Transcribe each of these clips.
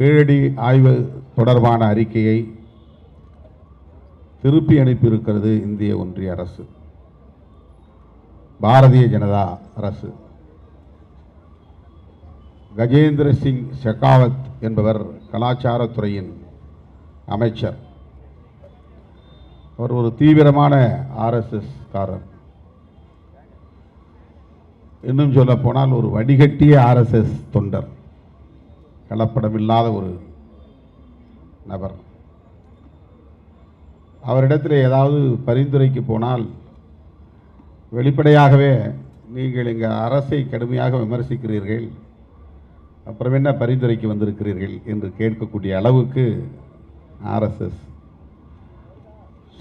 கீழடி ஆய்வு தொடர்பான அறிக்கையை திருப்பி அனுப்பியிருக்கிறது இந்திய ஒன்றிய அரசு, பாரதிய ஜனதா அரசு. கஜேந்திர சிங் ஷெகாவத் என்பவர் கலாச்சாரத்துறையின் அமைச்சர். அவர் ஒரு தீவிரமான ஆர்எஸ்எஸ் காரர். இன்னும் சொல்ல போனால் ஒரு வடிகட்டிய ஆர்எஸ்எஸ் தொண்டர், கலப்படமில்லாத ஒரு நபர். அவரிடத்தில் ஏதாவது பரிந்துரைக்கு போனால் வெளிப்படையாகவே நீங்கள் இங்கே அரசை கடுமையாக விமர்சிக்கிறீர்கள், அப்புறம் என்ன பரிந்துரைக்கு வந்திருக்கிறீர்கள் என்று கேட்கக்கூடிய அளவுக்கு ஆர்எஸ்எஸ்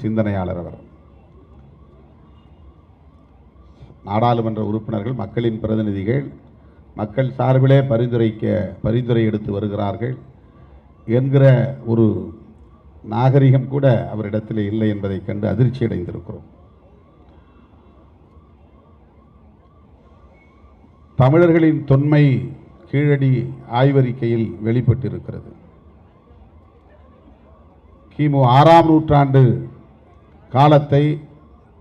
சிந்தனையாளர் அவர். நாடாளுமன்ற உறுப்பினர்கள், மக்களின் பிரதிநிதிகள், மக்கள் சார்பிலே பரிந்துரை எடுத்து வருகிறார்கள் என்கிற ஒரு நாகரிகம் கூட அவரிடத்தில் இல்லை என்பதை கண்டு அதிர்ச்சி அடைந்திருக்கிறோம். தமிழர்களின் தொன்மை கீழடி ஆய்வறிக்கையில் வெளிப்பட்டிருக்கிறது. கிமு 6ஆம் நூற்றாண்டு காலத்தை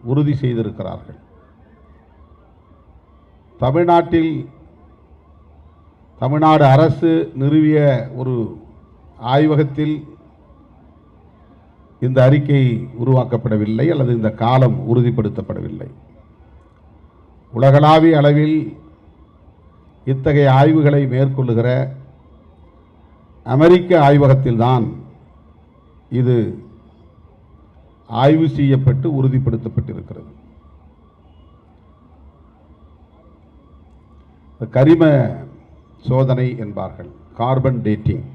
உறுதி செய்திருக்கிறார்கள். தமிழ்நாடு அரசு நிறுவிய ஒரு ஆய்வகத்தில் இந்த அறிக்கை உருவாக்கப்படவில்லை அல்லது இந்த காலம் உறுதிப்படுத்தப்படவில்லை. உலகளாவிய அளவில் இத்தகைய ஆய்வுகளை மேற்கொள்ளுகிற அமெரிக்க ஆய்வகத்தில்தான் இது ஆய்வு செய்யப்பட்டு உறுதிப்படுத்தப்பட்டிருக்கிறது. கரிம சோதனை என்பார்கள், கார்பன் டேட்டிங்.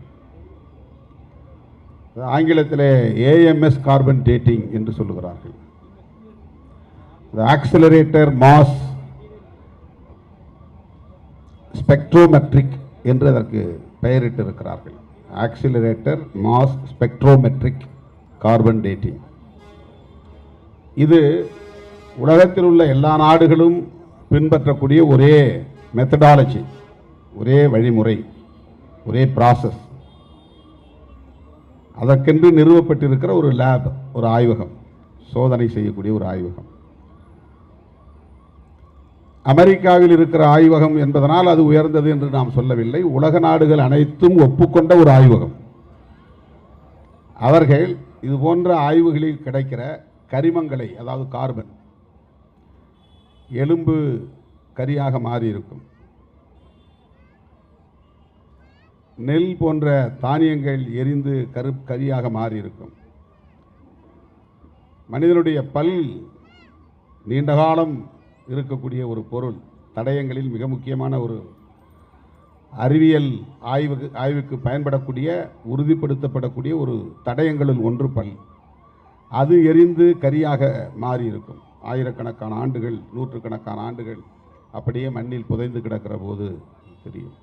ஆங்கிலத்திலே AMS கார்பன் டேட்டிங் என்று சொல்லுகிறார்கள். ஆக்சிலரேட்டர் மாஸ் ஸ்பெக்ட்ரோமெட்ரிக் என்று அதற்கு பெயரிட்டிருக்கிறார்கள். Accelerator mass spectrometric carbon dating. இது உலகத்தில் உள்ள எல்லா நாடுகளும் பின்பற்றக்கூடிய ஒரே மெத்தடாலஜி, ஒரே வழிமுறை, ஒரே ப்ராசஸ். அதற்கென்று நிறுவப்பட்டிருக்கிற ஒரு லேப், ஒரு ஆய்வகம், சோதனை செய்யக்கூடிய ஒரு ஆய்வகம். அமெரிக்காவில் இருக்கிற ஆய்வகம் என்பதனால் அது உயர்ந்தது என்று நாம் சொல்லவில்லை. உலக நாடுகள் அனைத்தும் ஒப்புக்கொண்ட ஒரு ஆய்வகம். அவர்கள் இது போன்ற ஆய்வுகளில் கிடைக்கிற கரிமங்களை, அதாவது கார்பன், எலும்பு கரியாக மாறியிருக்கும், நெல் போன்ற தானியங்கள் எரிந்து கரியாக மாறியிருக்கும், மனிதனுடைய பல் நீண்ட காலம் இருக்கக்கூடிய ஒரு பொருள், தடயங்களில் மிக முக்கியமான ஒரு அறிவியல் ஆய்வுக்கு பயன்படக்கூடிய, உறுதிப்படுத்தப்படக்கூடிய ஒரு தடயங்களில் ஒன்று பல். அது எரிந்து கரியாக மாறியிருக்கும். ஆயிரக்கணக்கான ஆண்டுகள், நூற்றுக்கணக்கான ஆண்டுகள் அப்படியே மண்ணில் புதைந்து கிடக்கிற போது தெரியும்.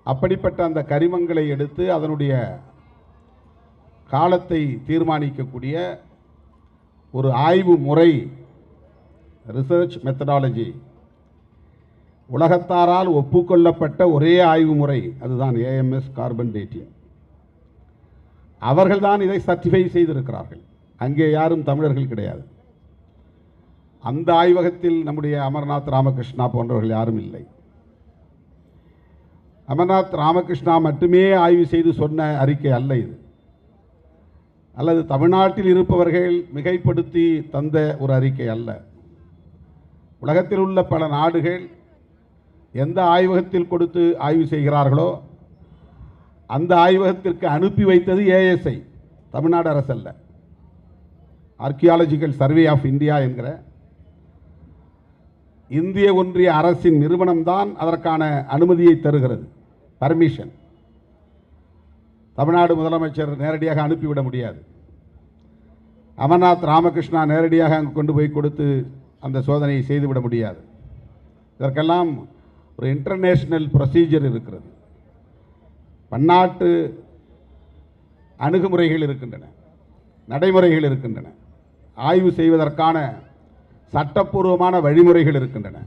அப்படிப்பட்ட அந்த கரிமங்களை எடுத்து அதனுடைய காலத்தை தீர்மானிக்கக்கூடிய ஒரு ஆய்வு முறை, ரிசர்ச் மெத்தடாலஜி, உலகத்தாரால் ஒப்புக்கொள்ளப்பட்ட ஒரே ஆய்வு முறை அதுதான் AMS கார்பன் டேட்டிங். அவர்கள்தான் இதை சர்டிஃபை செய்திருக்கிறார்கள். அங்கே யாரும் தமிழர்கள் கிடையாது. அந்த ஆய்வகத்தில் நம்முடைய அமர்நாத் ராமகிருஷ்ணா போன்றவர்கள் யாரும் இல்லை. அமர்நாத் ராமகிருஷ்ணா மட்டுமே ஆய்வு செய்து சொன்ன அறிக்கை அல்ல இது, அல்லது தமிழ்நாட்டில் இருப்பவர்கள் மிகைப்படுத்தி தந்த ஒரு அறிக்கை அல்ல. உலகத்தில் உள்ள பல நாடுகள் எந்த ஆய்வகத்தில் கொடுத்து ஆய்வு செய்கிறார்களோ அந்த ஆய்வகத்திற்கு அனுப்பி வைத்தது ASI, தமிழ்நாடு அரசு அல்ல. ஆர்கியாலஜிக்கல் சர்வே ஆஃப் இந்தியா என்கிற இந்திய ஒன்றிய அரசின் நிறுவனம்தான் அதற்கான அனுமதியை தருகிறது, பர்மிஷன். தமிழ்நாடு முதலமைச்சர் நேரடியாக அனுப்பிவிட முடியாது. அமர்நாத் ராமகிருஷ்ணா நேரடியாக அங்கு கொண்டு போய் கொடுத்து அந்த சோதனையை செய்துவிட முடியாது. இதற்கெல்லாம் ஒரு இன்டர்நேஷனல் ப்ரொசீஜர் இருக்கிறது, பன்னாட்டு அணுகுமுறைகள் இருக்கின்றன, நடைமுறைகள் இருக்கின்றன, ஆய்வு செய்வதற்கான சட்டப்பூர்வமான வழிமுறைகள் இருக்கின்றன.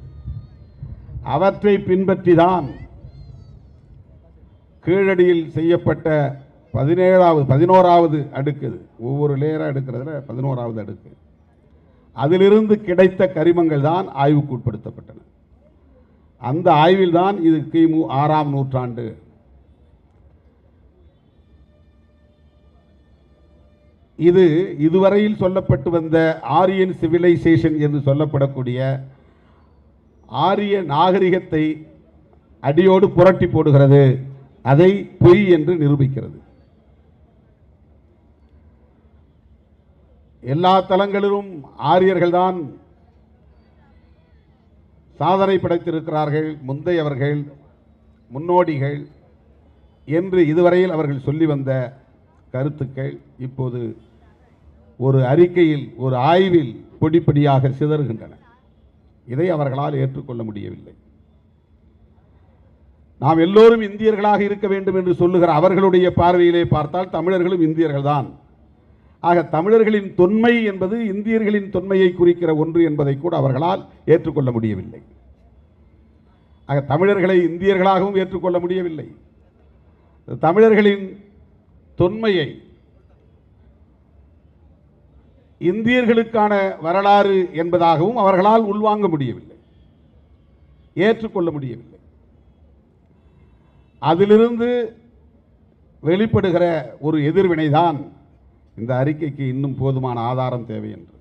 அவற்றை பின்பற்றி தான் கீழடியில் செய்யப்பட்ட 11வது அடுக்கு, ஒவ்வொரு லேயராக எடுக்கிறதுல 11வது அடுக்கு, அதிலிருந்து கிடைத்த கரிமங்கள் தான் ஆய்வுக்கு உட்படுத்தப்பட்டன. அந்த ஆய்வில் தான் இது கிமு 6ஆம் நூற்றாண்டு, இது இதுவரையில் சொல்லப்பட்டு வந்த ஆரியன் சிவிலைசேஷன் என்று சொல்லப்படக்கூடிய ஆரிய நாகரிகத்தை அடியோடு புரட்டி போடுகிறது, அதை பொய் என்று நிரூபிக்கிறது. எல்லா தளங்களிலும் ஆரியர்கள்தான் சாதனை படைத்திருக்கிறார்கள், முந்தையவர்கள், முன்னோடிகள் என்று இதுவரையில் அவர்கள் சொல்லி வந்த கருத்துக்கள் இப்போது ஒரு அறிக்கையில், ஒரு ஆய்வில் பொடிப்படியாக சிதறுகின்றன. இதை அவர்களால் ஏற்றுக்கொள்ள முடியவில்லை. நாம் எல்லோரும் இந்தியர்களாக இருக்க வேண்டும் என்று சொல்லுகிற அவர்களுடைய பார்வையிலே பார்த்தால் தமிழர்களும் இந்தியர்கள்தான். ஆக தமிழர்களின் தொன்மை என்பது இந்தியர்களின் தொன்மையை குறிக்கிற ஒன்று என்பதை கூட அவர்களால் ஏற்றுக்கொள்ள முடியவில்லை. ஆக தமிழர்களை இந்தியர்களாகவும் ஏற்றுக்கொள்ள முடியவில்லை. தமிழர்களின் தொன்மையை இந்தியர்களுக்கான வரலாறு என்பதாகவும் அவர்களால் உள்வாங்க முடியவில்லை, ஏற்றுக்கொள்ள முடியவில்லை. அதிலிருந்து வெளிப்படுகிற ஒரு எதிர்வினைதான் இந்த அறிக்கைக்கு இன்னும் போதுமான ஆதாரம் தேவை என்று.